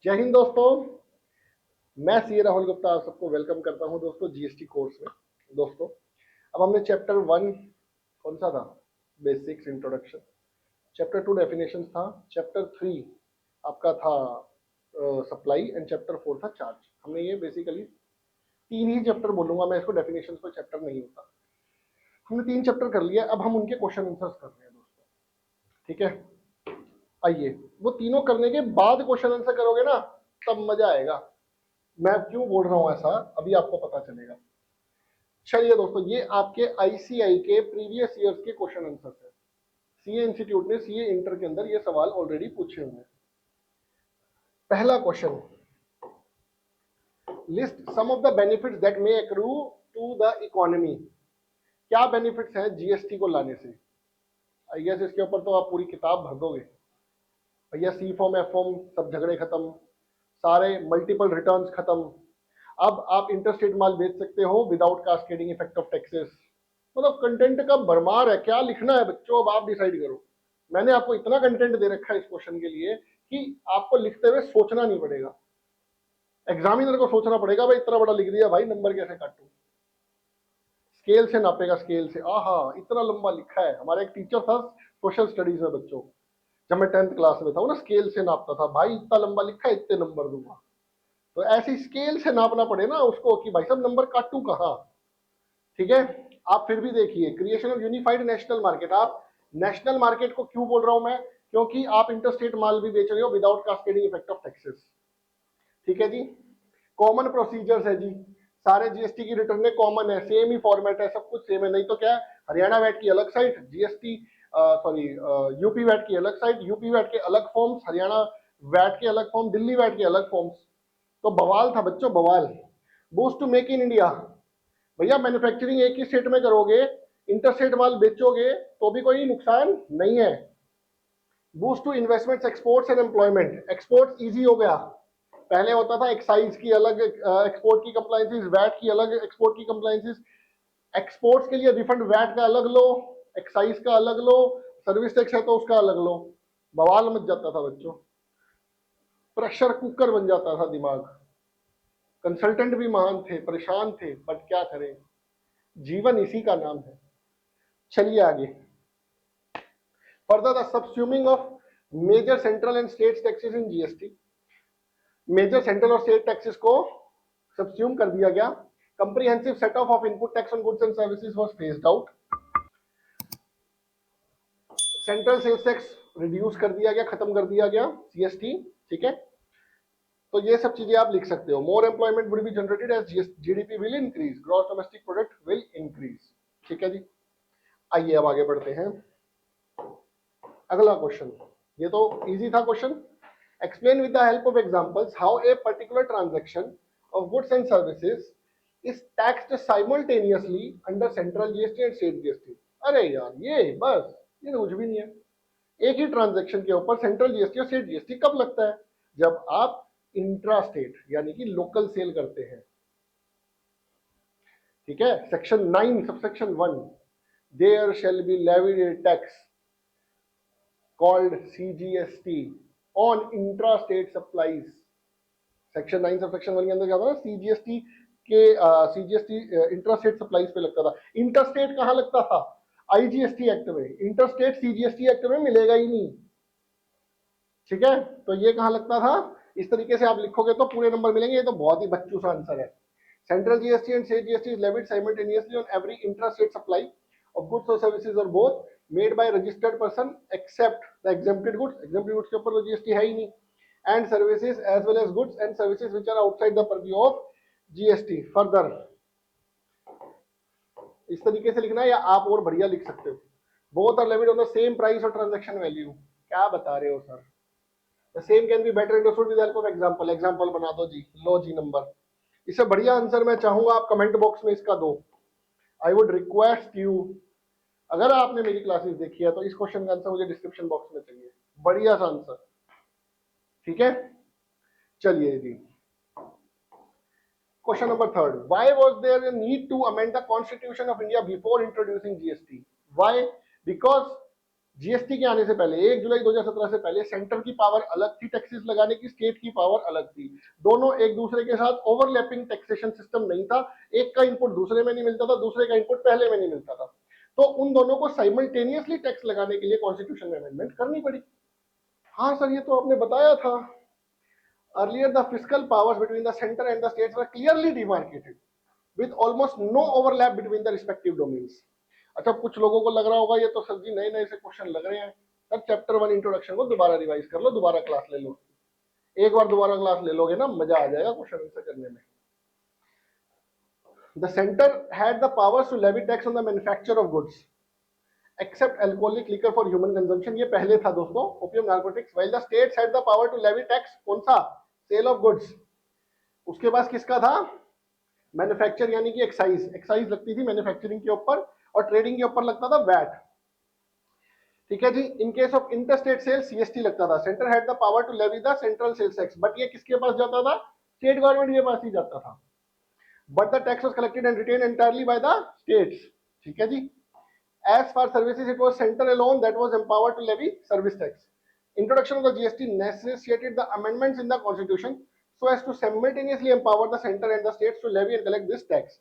जय हिंद दोस्तों। मैं सी राहुल गुप्ता आप सबको वेलकम करता हूं दोस्तों जीएसटी कोर्स में। दोस्तों अब हमने चैप्टर 1 कौन सा था, बेसिक्स इंट्रोडक्शन। चैप्टर 2 डेफिनेशंस था। चैप्टर 3 आपका था सप्लाई एंड चैप्टर 4 था चार्ज। हमने ये बेसिकली तीन ही चैप्टर बोलूंगा मैं इसको, डेफिनेशंस को चैप्टर नहीं होता। हमने 3 चैप्टर कर लिया, अब हम उनके क्वेश्चन आंसर्स कर रहे हैं दोस्तों। ठीक है, आइए वो तीनों करने के बाद क्वेश्चन आंसर करोगे ना, तब मजा आएगा। मैं क्यों बोल रहा हूं ऐसा अभी आपको पता चलेगा। चलिए दोस्तों, ये आपके आईसीआई के प्रीवियस ईयर्स के क्वेश्चन आंसर्स हैं। सीए इंस्टीट्यूट ने सीए इंटर के अंदर ये सवाल ऑलरेडी पूछे हुए हैं। पहला question, list some of the benefits that may accrue to the economy. क्या बेनिफिट्स हैं जीएसटी को लाने से? आई गेस इसके ऊपर तो आप पूरी किताब भर दोगे भैया। सी फॉर्म एफ फॉर्म सब झगड़े खत्म, सारे मल्टीपल रिटर्न्स खत्म। अब आप इंटरस्टेट माल बेच सकते हो without cascading effect of taxes. मतलब कंटेंट का भरमार है, क्या लिखना है बच्चों अब आप डिसाइड करो। मैंने आपको इतना कंटेंट दे रखा है इस क्वेश्चन के लिए कि आपको लिखते हुए सोचना नहीं पड़ेगा। एग्जामिनर को सोचना पड़ेगा भाई इतना बड़ा लिख दिया भाई, नंबर कैसे काटूं। स्केल से नापेगा, स्केल से। आहा इतना लंबा लिखा है। हमारा एक टीचर था सोशल स्टडीज में बच्चों, जब मैं 10th क्लास में था, वो ना स्केल से नापता था। भाई इतना लंबा लिखा है, इतने नंबर दूंगा। तो ऐसी स्केल से नापना पड़े ना उसको कि भाई सब नंबर काटू कहाँ। ठीक है, आप फिर भी देखिए creation of unified national market. आप नेशनल मार्केट को क्यों बोल रहा हूं मैं? क्योंकि आप इंटरस्टेट माल भी बेच रहे हो without cascading effect of taxes. ठीक है जी। कॉमन प्रोसीजर्स है जी, सारे जीएसटी की रिटर्न में कॉमन है, सेम ही फॉर्मेट है, सब कुछ सेम है। नहीं तो क्या है, हरियाणा वैट की अलग site, GST sorry UP VAT की अलग साइट, यूपी वैट के अलग फॉर्म्स, हरियाणा वैट के अलग फॉर्म, दिल्ली वैट के अलग फॉर्म्स। तो बवाल था बच्चों, बवाल। Boost to make in India. भैया मैन्युफैक्चरिंग एक ही स्टेट में करोगे, इंटरस्टेट माल बेचोगे तो भी कोई नुकसान नहीं है। Boost to investments, exports and employment. Export easy हो गया। पहले होता था एक्साइज की अलग एक्सपोर्ट की कंप्लायंसेस, वैट की अलग एक्सपोर्ट की कंप्लायंसेस। एक्सपोर्ट्स के लिए रिफंड वैट का अलग लो, एक्साइज का अलग लो, सर्विस टैक्स है तो उसका अलग लो। बवाल मच जाता था बच्चों, प्रेशर कुकर बन जाता था दिमाग। कंसल्टेंट भी महान थे, परेशान थे, बट क्या करें, जीवन इसी का नाम है। चलिए आगे। Further the subsuming of major central and state taxes in GST. Major central और स्टेट टैक्सेस को सबस्यूम कर दिया गया। Comprehensive set of input tax on goods and services was phased out. Central sales tax reduce कर दिया गया, खत्म कर दिया गया, सीएसटी। ठीक है, तो ये सब चीजें आप लिख सकते हो। More employment would be generated as GDP will increase, gross domestic product will increase. ठीक है जी, आइए अब आगे बढ़ते हैं। अगला क्वेश्चन, ये तो इजी था question. Explain with the help of examples how a particular transaction of goods and services is taxed simultaneously under central GST and state GST. अरे यार ये बस, ये तो कुछ भी नहीं है। एक ही ट्रांजैक्शन के ऊपर सेंट्रल जीएसटी और स्टेट जीएसटी कब लगता है? जब आप इंट्रा स्टेट यानी कि लोकल सेल करते हैं। ठीक है, section 9 subsection 1, there shall be levied a tax called CGST on intra-state supplies। Section 9 subsection 1 के अंदर क्या था ना, सीजीएसटी के सीजीएसटी इंट्रा-स्टेट सप्लाईज पे लगता था। इंटरस्टेट कहां लगता था? आईजीएसटी एक्ट में। इंटरस्टेट सीजीएसटी एक्ट में मिलेगा ही नहीं। ठीक है, तो ये कहां लगता था? इस तरीके से आप लिखोगे तो पूरे नंबर मिलेंगे। ये तो बहुत ही बच्चू सा आंसर है। Central GST and state GST is levied simultaneously on every intra-state supply of goods or services or both made by registered person except the exempted goods। exempted goods के ऊपर तो जीएसटी है ही नहीं। and services as well as goods and services which are outside the purview of GST. further इस तरीके से लिखना है, या आप और बढ़िया लिख सकते हो, both are levied on the same price or transaction value। क्या बता रहे हो sir? the same can be better understood with the help of example। example बना दो जी, लो जी नंबर। इससे बढ़िया आंसर मैं चाहूंगा आप कमेंट बॉक्स में इसका दो। आई वुड रिक्वेस्ट यू, अगर आपने मेरी क्लासेस देखी है तो इस क्वेश्चन का आंसर मुझे डिस्क्रिप्शन बॉक्स में चाहिए, बढ़िया सा आंसर। ठीक है, चलिए जी। Question number 3, why was there a need to amend the constitution of India before introducing GST? Why? Because GST के आने से पहले 1 जुलाई 2017 से पहले सेंटर की पावर अलग थी टैक्सेस लगाने की, स्टेट की पावर अलग थी। दोनों एक दूसरे के साथ ओवरलैपिंग टैक्सेशन सिस्टम नहीं था, एक का इनपुट दूसरे में नहीं मिलता था, दूसरे का इनपुट पहले में नहीं मिलता था, तो उन दोनों को साइमल्टेनियसली टैक्स लगाने के लिए कॉन्स्टिट्यूशन में अमेंडमेंट करनी पड़ी। हाँ सर, ये तो आपने बताया था। Earlier the fiscal powers between the centre and the states were clearly demarcated with almost no overlap between the respective domains. अच्छा, कुछ लोगों को लग रहा होगा ये तो सर जी नए नए से क्वेश्चन लग रहे हैं। सर चैप्टर 1 इंट्रोडक्शन को दोबारा रिवाइज कर लो, दोबारा क्लास ले लो। एक बार दोबारा क्लास ले लोगे ना, मजा आ जाएगा क्वेश्चन आंसर करने में। The center had the powers to levy tax on the manufacture of goods except alcoholic liquor for human consumption। ये पहले था दोस्तों, opium narcotics, while the states had the power to levy tax कौन सा, sale of goods। उसके पास किसका था, manufacture यानी कि एक्साइज लगती थी मैन्युफैक्चरिंग के ऊपर, और ट्रेडिंग के ऊपर लगता था वैट। ठीक है जी। In case of interstate sale CST लगता था। Centre had the power to levy the central sales tax, but ये किसके पास जाता था, स्टेट गवर्नमेंट के पास ही जाता था। But the tax was collected and retained entirely by the states. ठीक है जी। As for services it was centre alone that was empowered to levy service tax. Introduction of the GST necessitated the amendments in the constitution so as to simultaneously empower the center and the states to levy and collect this tax.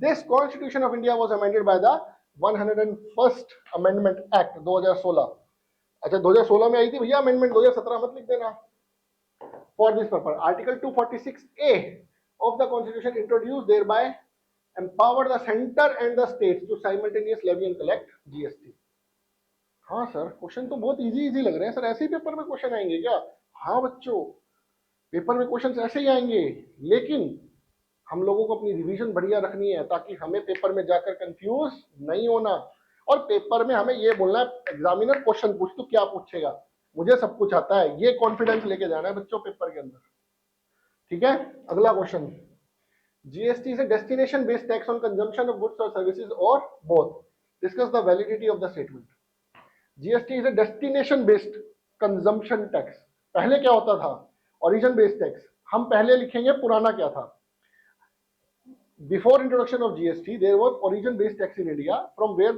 This Constitution of India was amended by the 101st Amendment Act 2016। अच्छा 2016 में आई थी भैया amendment, 2017 मत लिख देना। For this purpose, Article 246A of the Constitution introduced thereby empowered the center and the states to simultaneously levy and collect GST। हाँ sir, question तो बहुत इजी लग रहे हैं सर, ऐसे ही पेपर में क्वेश्चन आएंगे क्या? हाँ बच्चों, पेपर में क्वेश्चंस ऐसे ही आएंगे, लेकिन हम लोगों को अपनी रिवीजन बढ़िया रखनी है ताकि हमें पेपर में जाकर कंफ्यूज नहीं होना। और पेपर में हमें ये बोलना है, एग्जामिनर क्वेश्चन पूछ तो क्या पूछेगा, मुझे सब कुछ आता है, ये कॉन्फिडेंस लेके जाना है बच्चों पेपर के अंदर। ठीक है, अगला question, GST is a destination based tax on consumption of goods और सर्विसेज और both, discuss the validity of the statement. GST is a destination based consumption tax. पहले क्या होता था, ओरिजिन बेस्ड टैक्स। हम पहले लिखेंगे पुराना क्या था। Before introduction of GST, there was origin based tax in India, from where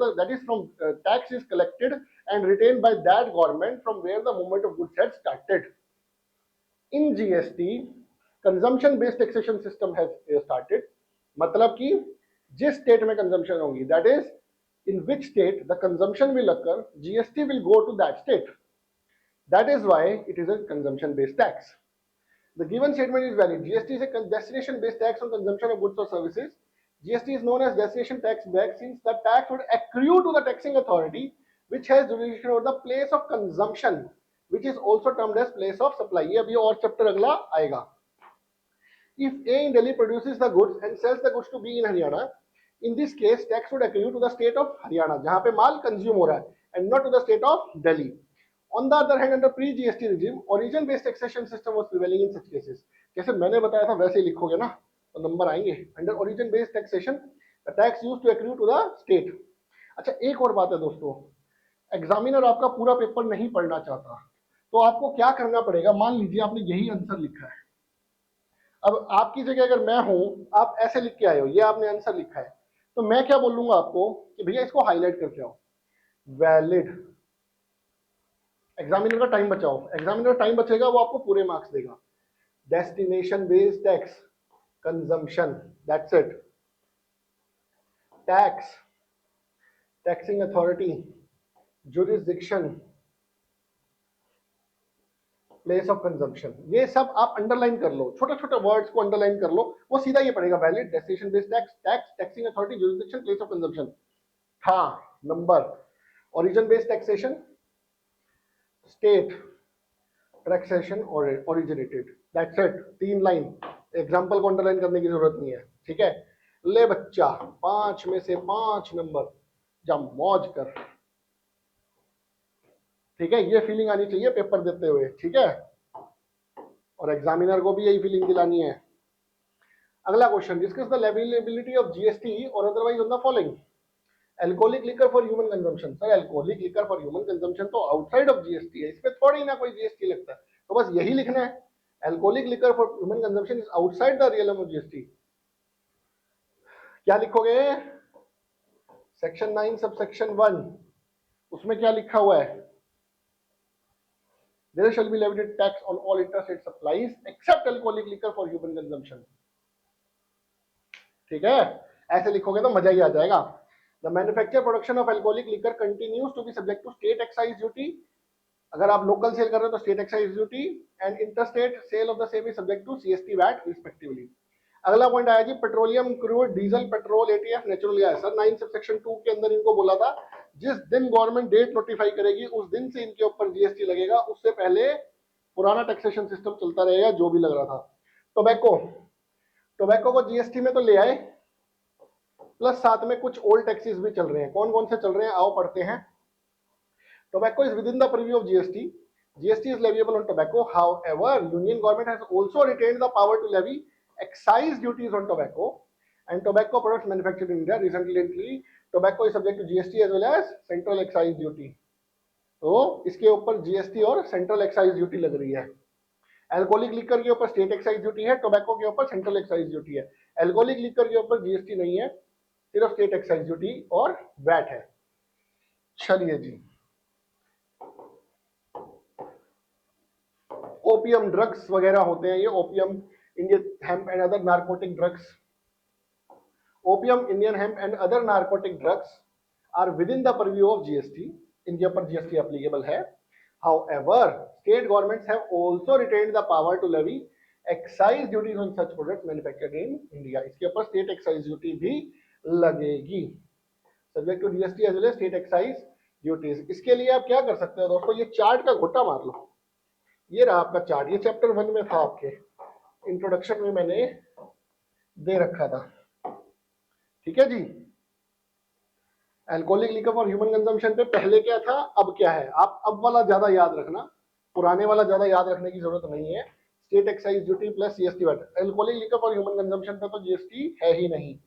tax is collected and retained by that government from where the movement of goods had started. In GST, consumption based taxation system has started। मतलब कि जिस state में consumption होगी, that is in which state the consumption will occur, GST will go to that state। That is why it is a consumption based tax। The given statement is valid। GST is a destination-based tax on consumption of goods or services। GST is known as destination tax back since the tax would accrue to the taxing authority which has jurisdiction over the place of consumption, which is also termed as place of supply। ये अभी और chapter अगला आएगा। If A in Delhi produces the goods and sells the goods to B in Haryana, in this case tax would accrue to the state of Haryana जहाँ पे माल consume हो रहा है, and not to the state of Delhi। On the other hand, under pre-GST regime, origin-based taxation system was prevailing in such cases। जैसे मैंने बताया था वैसे ही लिखोगे ना तो नंबर आएंगे। Under origin-based taxation, the tax used to accrue to the state। अच्छा, एक और बात है दोस्तों, एग्जामिनर आपका पूरा पेपर नहीं पढ़ना चाहता, तो आपको क्या करना पड़ेगा, मान लीजिए आपने यही आंसर लिखा है, अब आपकी जगह अगर मैं हूं, आप ऐसे लिख के आए हो, ये आपने आंसर लिखा है, तो मैं क्या बोलूंगा आपको कि भैया इसको हाईलाइट करके आओ, वैलिड। एग्जामिनर का टाइम बचाओ, एग्जामिनर टाइम बचेगा वो आपको पूरे मार्क्स देगा। Destination based tax, consumption, that's it. Tax, taxing authority, jurisdiction, place of consumption, ये सब आप अंडरलाइन कर लो, छोटे छोटे वर्ड्स को अंडरलाइन कर लो, वो सीधा ये पड़ेगा, valid, destination based tax, tax, taxing authority, jurisdiction, place of consumption. था number, origin based taxation, state taxation और originated, that's it. 3 line, example को अंडरलाइन करने की जरूरत नहीं है। ठीक है, ले बच्चा 5 में से 5 नंबर, जा मौज कर। ठीक है, ये फीलिंग आनी चाहिए पेपर देते हुए। ठीक है, और एग्जामिनर को भी यही फीलिंग दिलानी है। अगला question, discuss the leviability of GST और otherwise on the following. Alcoholic liquor for human consumption. Sir alcoholic liquor for human consumption तो आउटसाइड ऑफ जीएसटी है, इसमें थोड़ी ना कोई जीएसटी लगता है, तो बस यही लिखना है, alcoholic liquor for human consumption is outside the realm of GST. क्या लिखोगे, सेक्शन 9 सबसेक्शन 1, उसमें क्या लिखा हुआ है, there shall be levied tax on all interstate supplies except alcoholic liquor for human consumption. ठीक है, ऐसे लिखोगे तो मजा ही आ जाएगा। The manufacture production of alcoholic liquor continues to be subject to state excise duty. अगर आप लोकल सेल कर रहे हो तो state excise duty, and interstate sale of the same is subject to CST VAT respectively. अगला point आया जी petroleum crude diesel petrol ETF natural gas. Sir 9 subsection 2 के अंदर इनको बोला था जिस दिन गवर्नमेंट डेट नोटिफाई करेगी उस दिन से इनके ऊपर जीएसटी लगेगा, उससे पहले पुराना टैक्सेशन सिस्टम चलता रहेगा जो भी लग रहा था। टोबैको, टोबैको को जीएसटी में तो ले आए, प्लस साथ में कुछ ओल्ड टैक्सेस भी चल रहे हैं। कौन कौन से चल रहे हैं आओ पढ़ते हैं। Tobacco is with in the preview of GST. GST is leviable on tobacco. However, Union government has also retained the power to levy excise duties on tobacco and tobacco products manufactured in India. Recently, tobacco is subject to GST as well as central excise duty. तो इसके ऊपर GST और central excise duty लग रही है। Alcoholic liquor के ऊपर state excise duty है, टोबैको के ऊपर सेंट्रल एक्साइज ड्यूटी है। अल्कोहलिक लिकर के ऊपर GST नहीं है, सिर्फ स्टेट एक्साइज ड्यूटी और वैट है। चलिए जी, ओपियम ड्रग्स वगैरह होते हैं ये, opium Indian hemp and other narcotic drugs. Opium Indian hemp and other narcotic drugs are within the purview of GST. इनके ऊपर जीएसटी एप्लीकेबल है। However, state governments have also retained the power to levy excise duties on such products manufactured in India. इसके ऊपर state excise duty भी लगेगी, subject to GST as well as state excise duties. इसके लिए आप क्या कर सकते हो दोस्तों, ये चार्ट का घोटा मार लो। ये रहा आपका चार्ट, ये चैप्टर 1 में था, आपके इंट्रोडक्शन में मैंने दे रखा था। ठीक है जी, alcoholic liquor for human consumption पे पहले क्या था, अब क्या है। आप अब वाला ज्यादा याद रखना, पुराने वाला ज्यादा याद रखने की जरूरत नहीं है। State excise duty plus GST VAT. Alcoholic liquor for human consumption पे तो जीएसटी है ही नहीं।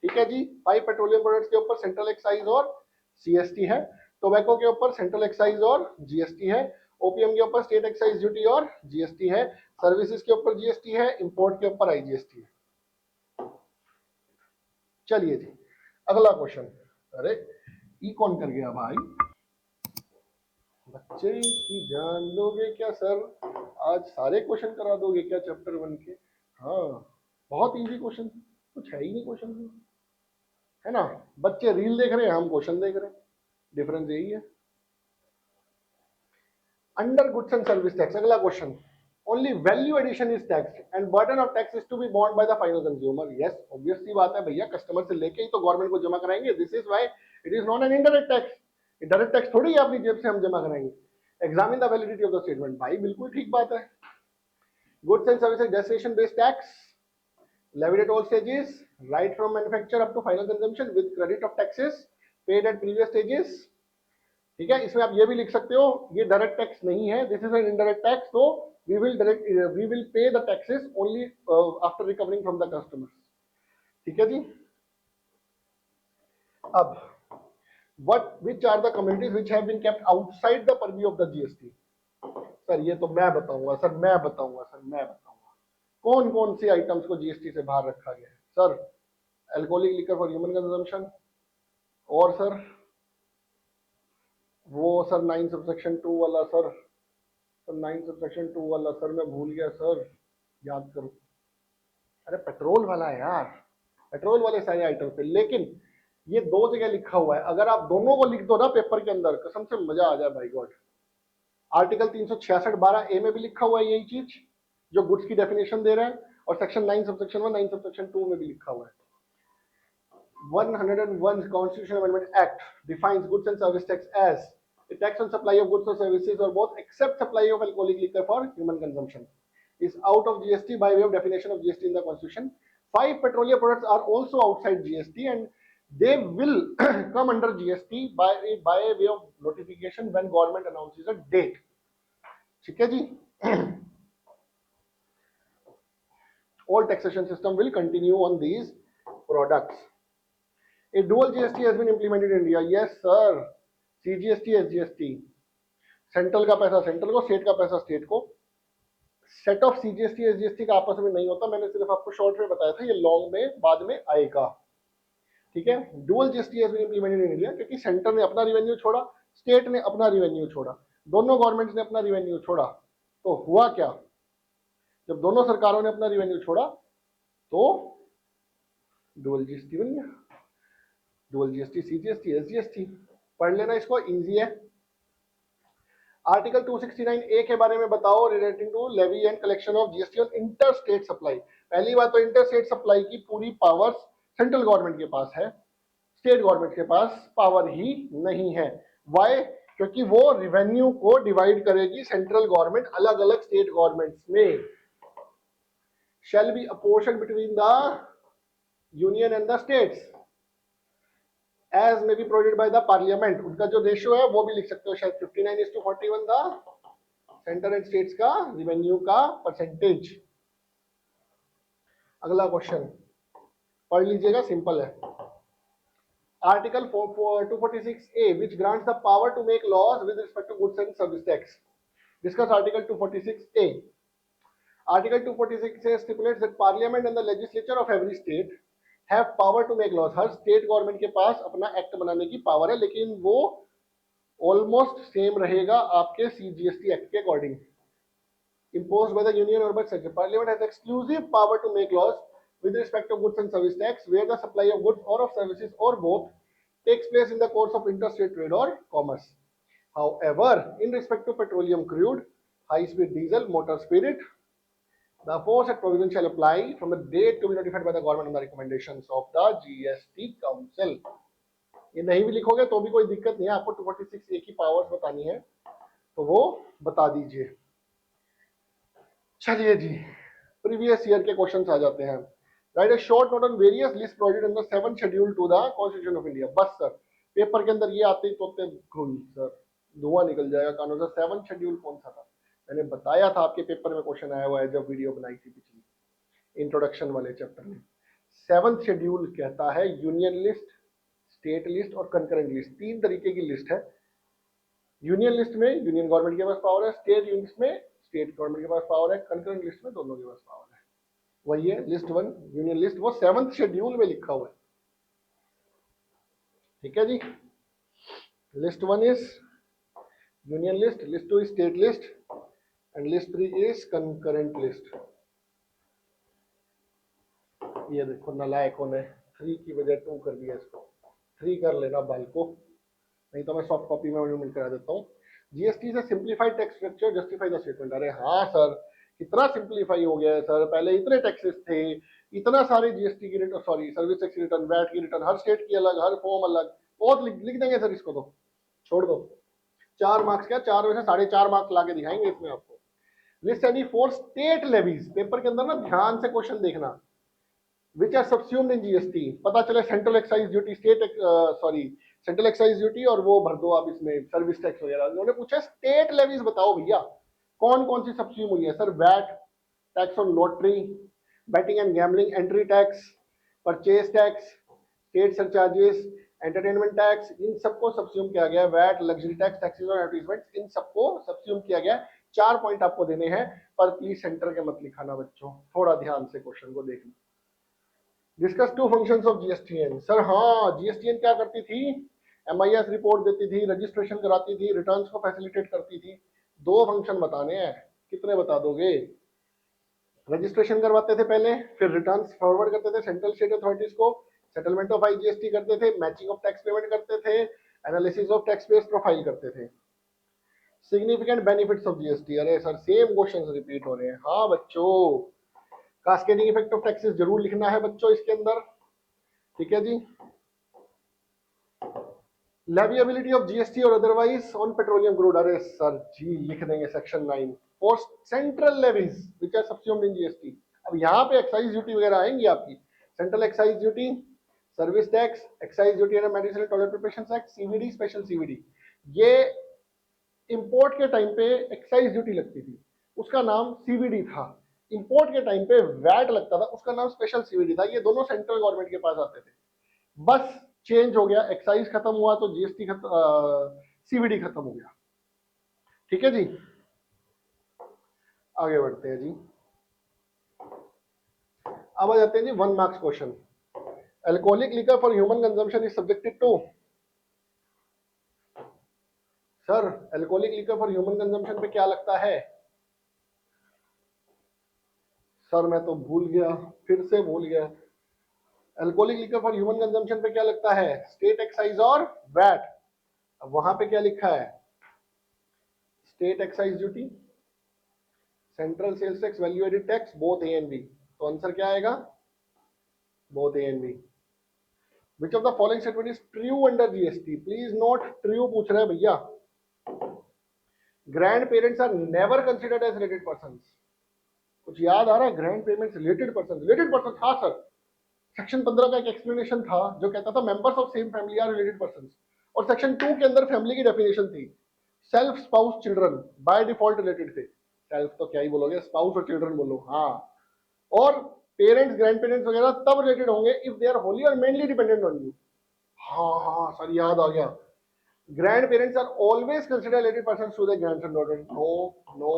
ठीक है जी, 5 पेट्रोलियम प्रोडक्ट्स के ऊपर सेंट्रल एक्साइज और सीएसटी है। टोबैको के ऊपर सेंट्रल एक्साइज और जीएसटी है। ओपीएम के ऊपर स्टेट एक्साइज ड्यूटी और जीएसटी है। सर्विसेज के ऊपर जीएसटी है। इंपोर्ट के ऊपर आईजीएसटी है। चलिए जी, अगला क्वेश्चन। अरे ई कौन कर गया भाई, बच्चे की जान लोगे क्या सर, आज सारे क्वेश्चन करा दोगे क्या चैप्टर 1 के। हाँ, बहुत इजी क्वेश्चन, कुछ है ही नहीं क्वेश्चन में, है ना। बच्चे रील देख रहे हैं, हम क्वेश्चन देख रहे हैं, डिफरेंस यही है। Under goods and service tax, अगला question, only value addition is tax and burden of tax is to be borne by the final consumer. Yes, obvious सी बात है भैया, कस्टमर से लेके ही तो गवर्नमेंट को जमा कराएंगे। This is why it is not an indirect tax. Direct tax थोड़ी है अपनी जेब से हम जमा कराएंगे। Examine the validity of the statement, भाई बिल्कुल ठीक बात है। Goods and services destination based tax levied at all stages right from manufacture up to final consumption with credit of taxes paid at previous stages। ठीक है, इसमें आप ये भी लिख सकते हो, ये डायरेक्ट टैक्स नहीं है, this is an indirect tax, तो we will pay the taxes only after recovering from the customers. ठीक है जी। अब which are the communities which have been kept outside the purview of the GST। Sir ये तो मैं बताऊंगा sir, मैं बताऊंगा कौन कौन सी आइटम्स को जीएसटी से बाहर रखा गया है। Sir alcoholic liquor for human consumption, और सर वो सर 9 सबसेक्शन 2 वाला, सर 9 सबसेक्शन 2 वाला, सर मैं भूल गया सर, याद करो। अरे पेट्रोल वाला है यार, पेट्रोल वाले सारे आइटम पे, लेकिन ये 2 जगह लिखा हुआ है। अगर आप दोनों को लिख दो ना पेपर के अंदर, कसम से मजा आ जाए भाई गॉड। आर्टिकल 366(12)A में भी लिखा हुआ है यही चीज जो गुड्स की डेफिनेशन दे रहा है, और सेक्शन 9 सबसेक्शन 1 9 सबसेक्शन 2 में भी लिखा हुआ है। 101 Constitutional Amendment Act defines goods and service tax as a tax on supply of goods or services or both except supply of alcoholic liquor for human consumption is out of GST by way of definition of GST in the Constitution. 5 petroleum products are also outside GST and they will come under GST by way of notification when government announces a date। ठीक है जी। All taxation system will continue on these products। A dual GST has been implemented in India। Yes sir, CGST SGST, central का पैसा central को, state का पैसा state को। Set of CGST SGST का आपस में नहीं होता, मैंने सिर्फ आपको शॉर्ट में बताया था, ये लॉन्ग में बाद में आएगा। ठीक है, dual GST has been implemented in India क्योंकि सेंटर ने अपना रिवेन्यू छोड़ा, स्टेट ने अपना रिवेन्यू छोड़ा, दोनों गवर्नमेंट्स ने अपना रिवेन्यू छोड़ा, तो हुआ क्या? जब दोनों सरकारों ने अपना रिवेन्यू छोड़ा तो डुअल जीएसटी बन गया। Dual GST, CGST, SGST. पढ़ लेना इसको, इजी है। आर्टिकल 269 ए के बारे में बताओ, relating to levy and collection of GST on inter state supply. पहली बात तो इंटर स्टेट सप्लाई की पूरी पावर्स सेंट्रल गवर्नमेंट के पास है, स्टेट गवर्नमेंट के पास पावर ही नहीं है। वाई? क्योंकि वो रिवेन्यू को डिवाइड करेगी सेंट्रल गवर्नमेंट अलग अलग स्टेट गवर्नमेंट्स में। Shall be apportion between the union and the states as may be provided by the parliament. उनका जो रेशियो है वो भी लिख सकते हो शायद 59:41 द सेंटर एंड स्टेट्स का रिवेन्यू का परसेंटेज। अगला क्वेश्चन पढ़ लीजिएगा, सिंपल है। Article 246A which grants the power to make laws with respect to goods and service tax. Discuss Article 246A. Article 246A stipulates that Parliament and the legislature of every state have power to make laws. Her state government के पास अपना act बनाने की power है, लेकिन वो almost same रहेगा आपके CGST act के according, imposed by the union or by state. Parliament has exclusive power to make laws with respect to goods and service tax where the supply of goods or of services or both takes place in the course of interstate trade or commerce. However, in respect to petroleum crude, high-speed diesel, motor spirit, the aforesaid provision shall apply from the date to be notified by the government on the recommendations of the GST Council. ये नहीं भी लिखोगे तो भी कोई दिक्कत नहीं है, आपको 246A की पावर्स बतानी है तो वो बता दीजिए। चलिए जी, प्रीवियस ईयर के क्वेश्चंस आ जाते हैं। Write a short note on various list provided in the 7th schedule to the constitution of India. बस सर, पेपर के अंदर ये आते ही तोते घुल सर धुआं निकल जाएगा कानों से। 7th शेड्यूल कौन सा था? मैंने बताया था आपके पेपर में क्वेश्चन आया हुआ है जब वीडियो बनाई थी पिछली इंट्रोडक्शन वाले चैप्टर में। 7th शेड्यूल कहता है यूनियन लिस्ट, स्टेट लिस्ट और कंकरेंट लिस्ट, तीन तरीके की लिस्ट है। यूनियन लिस्ट में यूनियन गवर्नमेंट के पास पावर है, स्टेट लिस्ट में स्टेट गवर्नमेंट के पास पावर है, कंकरेंट लिस्ट में दोनों के पास पावर है। वही है लिस्ट 1 यूनियन लिस्ट, वो 7th शेड्यूल में लिखा हुआ है। ठीक है जी, list 1 is union list, list 2 is state list and list 3 is concurrent list. ये देखो नालायकों ने 3 की बजाय 2 कर दिया, इसको 3 कर लेना बाल को, नहीं तो मैं सॉफ्ट कॉपी में मिल करा देता हूँ। जीएसटी से simplified tax structure justify the statement. अरे हाँ सर, कितना सिंप्लीफाई हो गया है सर, पहले इतने टैक्सेस थे, इतना सारे जीएसटी की रिटर्न, सॉरी सर्विस टैक्स की रिटर्न, वैट की रिटर्न, हर स्टेट की अलग, हर फॉर्म अलग, बहुत लिख देंगे सर, इसको तो छोड़ दो। 4 मार्क्स क्या, 4 में से 4.5 मार्क्स ला के दिखाएंगे इसमें आपको। List any 4 state levies, paper के अंदर ना ध्यान से क्वेश्चन देखना, which are subsumed in GST। पता चले central excise duty, central excise duty और वो भर दो आप इसमें सर्विस टैक्स वगैरह। उन्होंने पूछा स्टेट लेवीज बताओ भैया कौन कौन सी सब्सिड्यूम हुई है। Sir VAT, tax on lottery, betting and gambling, entry tax, purchase tax, state surcharges, entertainment tax, इन सबको सब्सिड्यूम किया गया। VAT, luxury tax, taxes on advertisement, इन सबको सब्सिड्यूम किया गया। 4 पॉइंट आपको देने हैं, पर प्लीज सेंटर के मत लिखाना बच्चों, थोड़ा ध्यान से क्वेश्चन को देखना। Discuss 2 functions of GSTN. Sir हाँ, जीएसटीएन क्या करती थी? एमआईएस रिपोर्ट देती थी, रजिस्ट्रेशन कराती थी, रिटर्न्स को फैसिलिटेट करती थी। 2 फंक्शन बताने हैं, कितने बता दोगे? रजिस्ट्रेशन करवाते थे पहले, फिर रिटर्न्स फॉरवर्ड करते थे सेंट्रल स्टेट अथॉरिटीज को, सेटलमेंट ऑफ आईजीएसटी करते थे, मैचिंग ऑफ टैक्स पेमेंट करते थे, analysis of tax base profile करते थे। Significant benefits of GST. अरे सर सेम क्वेश्चंस रिपीट हो रहे हैं। हाँ बच्चों, कास्केडिंग इफेक्ट ऑफ टैक्सेस जरूर लिखना है बच्चों इसके अंदर। ठीक है जी। लेविएबिलिटी ऑफ जीएसटी और अदरवाइज ऑन पेट्रोलियम क्रूड। अरे सर जी लिख देंगे section 9 for central levies which are subsumed in GST. अब यहाँ पे एक्साइज ड्यूटी वगैरह आएंगी आपकी, central excise duty, service tax, excise duty and medicinal toilet preparation act, CVD, special CVD. ये इंपोर्ट के टाइम पे एक्साइज ड्यूटी लगती थी, उसका नाम सीवीडी था। इंपोर्ट के टाइम पे वैट लगता था, उसका नाम स्पेशल सीवीडी था। ये दोनों सेंट्रल गवर्नमेंट के पास आते थे। बस चेंज हो गया, एक्साइज खत्म हुआ तो जीएसटी सीवीडी खत्म हो गया। ठीक है जी, आगे बढ़ते हैं जी। अब आ जाते हैं जी 1 marks question. Alcoholic liquor for human consumption is subjected to sir alcoholic liquor for human consumption पे क्या लगता है? सर मैं तो भूल गया, फिर से भूल गया। Alcoholic liquor for human consumption पे क्या लगता है? स्टेट एक्साइज और वैट। अब वहां पे क्या लिखा है? State excise duty, central sales tax, value added tax, both A and B. तो आंसर क्या आएगा? Both A and B. Which of the following statement is true under GST? Please note, true पूछ रहे हैं भैया। Grandparents are never considered as related person. कुछ याद आ रहा है? Grandparents related person, related person, हाँ सर। सेक्शन 15 का एक एक्सप्लेनेशन था जो कहता था members of same family are related person, और सेक्शन 2 के अंदर फैमिली की डेफिनेशन थी self, spouse, children, by default related थे। सेल्फ तो क्या ही बोलोगे, स्पाउस और चिल्ड्रन बोलो। हाँ, और पेरेंट्स, ग्रैंड पेरेंट्स वगैरह तब रिलेटेड होंगे इफ दे आर होली और मेनली डिपेंडेंट ऑन यू। हाँ हाँ सर, याद आ गया। Grandparents are always consider related person to their grandson daughter. No no,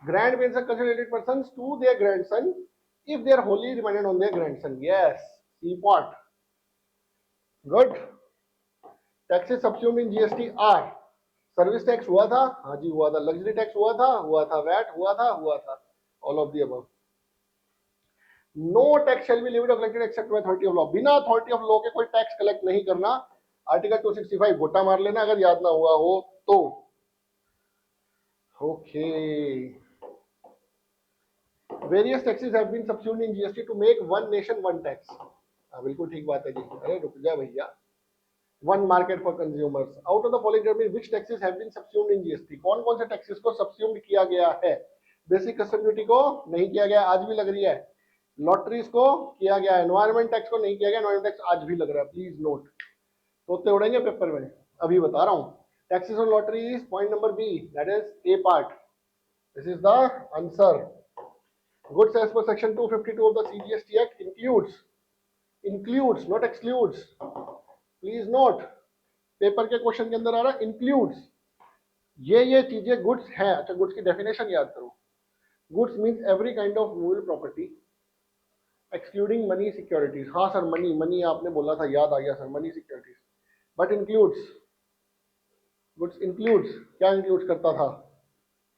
grandparents are consider related person to their grandson if they are wholly dependent on their grandson. Yes, C part. Good. Taxes subsumed in GST are service tax हुआ था, हाँ जी हुआ था, luxury tax हुआ था, VAT हुआ था, all of the above. No tax shall be levied or collected except by authority of law. बिना अथॉरिटी ऑफ लॉ के कोई टैक्स कलेक्ट नहीं करना। आर्टिकल 265 गोटा मार लेना अगर याद ना हुआ हो तो। Okay, various taxes have been subsumed in GST to make one nation one tax. बिल्कुल ठीक बात है जी। अरे रुक जा भैया। One market for consumers. Out of the following which taxes have been subsumed in GST? कौन कौन से टैक्सेस को सब्स्यूम्ड किया गया है? बेसिक कस्टम ड्यूटी को नहीं किया गया, आज भी लग रही है। लॉटरीज को किया गया है। एनवायरमेंट टैक्स को नहीं किया गया, एनवायरमेंट टैक्स आज भी लग रहा है, प्लीज नोट। तोते उड़ेंगे पेपर में, अभी बता रहा हूं। Taxes on lotteries, point number B, that is a part. This is the answer. Goods as per section 252 of the CGST Act includes, not excludes. Please note, paper के question के अंदर आ रहा includes। ये चीजें गुड्स है। अच्छा, goods की definition याद करो। Goods means every kind of movable property excluding money securities. हाँ सर, मनी आपने बोला था, याद आ गया sir, money securities. But includes, goods includes, क्या इंक्लूड करता था?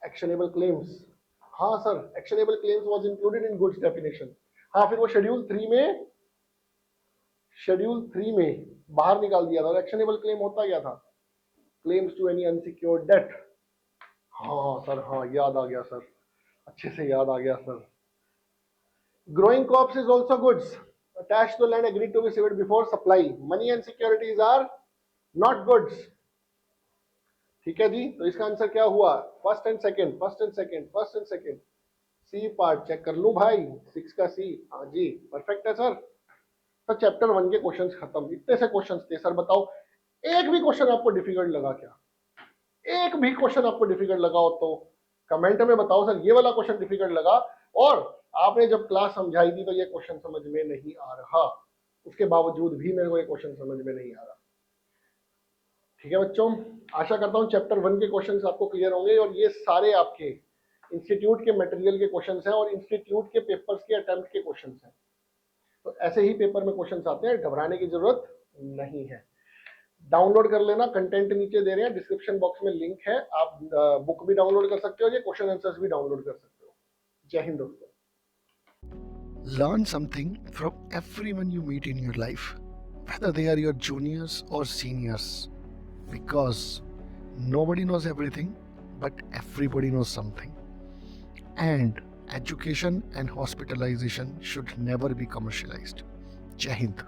Actionable claims. हाँ sir, actionable claims was included in goods definition. हाँ, फिर वो शेड्यूल 3 में बाहर निकाल दिया था। और एक्शनेबल क्लेम होता क्या था? Claims to any unsecured debt. हाँ सर, हाँ याद आ गया सर, अच्छे से याद आ गया sir. Growing crops is also goods attached to land agreed to be severed before supply. Money and securities are not goods. ठीक है जी, तो इसका आंसर क्या हुआ? First and second. C part check कर लूं भाई, 6 का सी। हाँ जी, परफेक्ट है सर। तो चैप्टर 1 के क्वेश्चंस खत्म। इतने से क्वेश्चंस थे सर, बताओ एक भी क्वेश्चन आपको डिफिकल्ट लगा क्या? एक भी क्वेश्चन आपको डिफिकल्ट लगा हो तो कमेंट में बताओ सर, ये वाला क्वेश्चन डिफिकल्ट लगा और आपने जब क्लास समझाई थी तो ये क्वेश्चन समझ में नहीं आ रहा, उसके बावजूद भी मेरे को ये क्वेश्चन समझ में नहीं आ रहा। ठीक है बच्चों, आशा करता हूँ चैप्टर 1 के क्वेश्चंस आपको क्लियर होंगे और ये सारे आपके इंस्टीट्यूट के मटेरियल के क्वेश्चंस हैं और इंस्टीट्यूट के पेपर्स के अटेम्प्ट के क्वेश्चंस हैं। तो ऐसे ही पेपर में क्वेश्चंस आते हैं, घबराने की जरूरत नहीं है। डाउनलोड कर लेना, कंटेंट नीचे दे रहे हैं, डिस्क्रिप्शन बॉक्स में लिंक है, आप बुक भी डाउनलोड कर सकते हो, ये क्वेश्चन आंसर्स भी डाउनलोड कर सकते हो। जय हिंद दोस्तों। Learn something from everyone you meet in your life, whether they are your juniors or seniors, because nobody knows everything, but everybody knows something. And education and hospitalization should never be commercialized. Jai Hind.